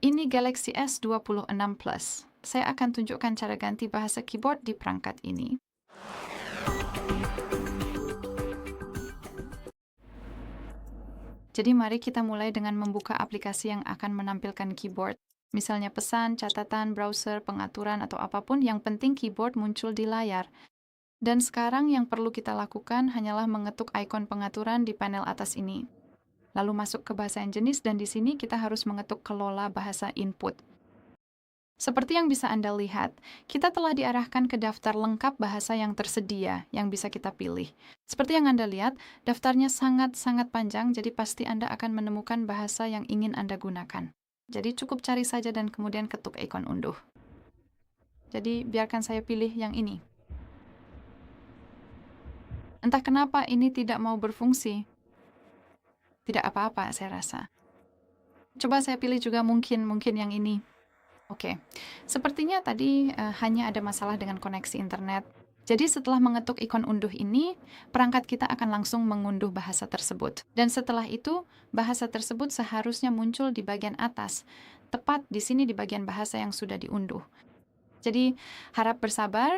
Ini Galaxy S26 Plus. Saya akan tunjukkan cara ganti bahasa keyboard di perangkat ini. Jadi mari kita mulai dengan membuka aplikasi yang akan menampilkan keyboard. Misalnya pesan, catatan, browser, pengaturan, atau apapun, yang penting keyboard muncul di layar. Dan sekarang yang perlu kita lakukan hanyalah mengetuk ikon pengaturan di panel atas ini. Lalu masuk ke bahasa yang jenis, dan di sini kita harus mengetuk kelola bahasa input. Seperti yang bisa Anda lihat, kita telah diarahkan ke daftar lengkap bahasa yang tersedia yang bisa kita pilih. Seperti yang Anda lihat, daftarnya sangat-sangat panjang, jadi pasti Anda akan menemukan bahasa yang ingin Anda gunakan. Jadi cukup cari saja dan kemudian ketuk ikon unduh. Jadi biarkan saya pilih yang ini. Entah kenapa ini tidak mau berfungsi. Tidak apa-apa, saya rasa. Coba saya pilih juga mungkin yang ini. Oke, sepertinya tadi hanya ada masalah dengan koneksi internet. Jadi setelah mengetuk ikon unduh ini, perangkat kita akan langsung mengunduh bahasa tersebut. Dan setelah itu, bahasa tersebut seharusnya muncul di bagian atas, tepat di sini di bagian bahasa yang sudah diunduh. Jadi harap bersabar,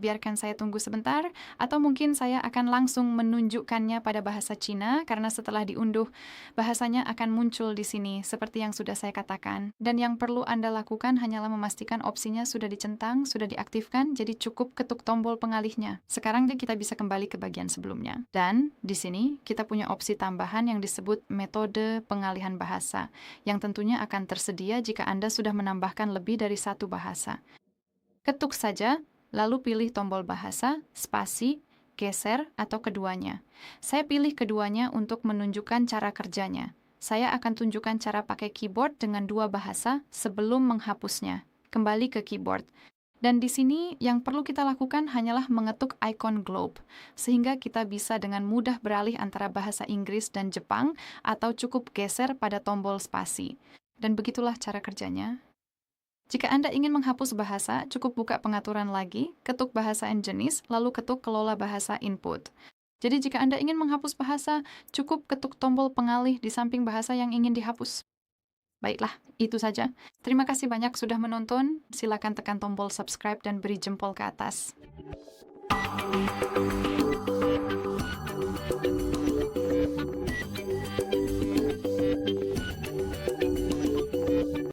biarkan saya tunggu sebentar, atau mungkin saya akan langsung menunjukkannya pada bahasa Cina, karena setelah diunduh, bahasanya akan muncul di sini, seperti yang sudah saya katakan. Dan yang perlu Anda lakukan hanyalah memastikan opsinya sudah dicentang, sudah diaktifkan, jadi cukup ketuk tombol pengalihnya. Sekarang kita bisa kembali ke bagian sebelumnya. Dan di sini kita punya opsi tambahan yang disebut metode pengalihan bahasa, yang tentunya akan tersedia jika Anda sudah menambahkan lebih dari satu bahasa. Ketuk saja, lalu pilih tombol bahasa, spasi, geser, atau keduanya. Saya pilih keduanya untuk menunjukkan cara kerjanya. Saya akan tunjukkan cara pakai keyboard dengan dua bahasa sebelum menghapusnya. Kembali ke keyboard. Dan di sini yang perlu kita lakukan hanyalah mengetuk ikon globe, sehingga kita bisa dengan mudah beralih antara bahasa Inggris dan Jepang, atau cukup geser pada tombol spasi. Dan begitulah cara kerjanya. Jika Anda ingin menghapus bahasa, cukup buka pengaturan lagi, ketuk bahasa dan jenis, lalu ketuk kelola bahasa input. Jadi jika Anda ingin menghapus bahasa, cukup ketuk tombol pengalih di samping bahasa yang ingin dihapus. Baiklah, itu saja. Terima kasih banyak sudah menonton. Silakan tekan tombol subscribe dan beri jempol ke atas.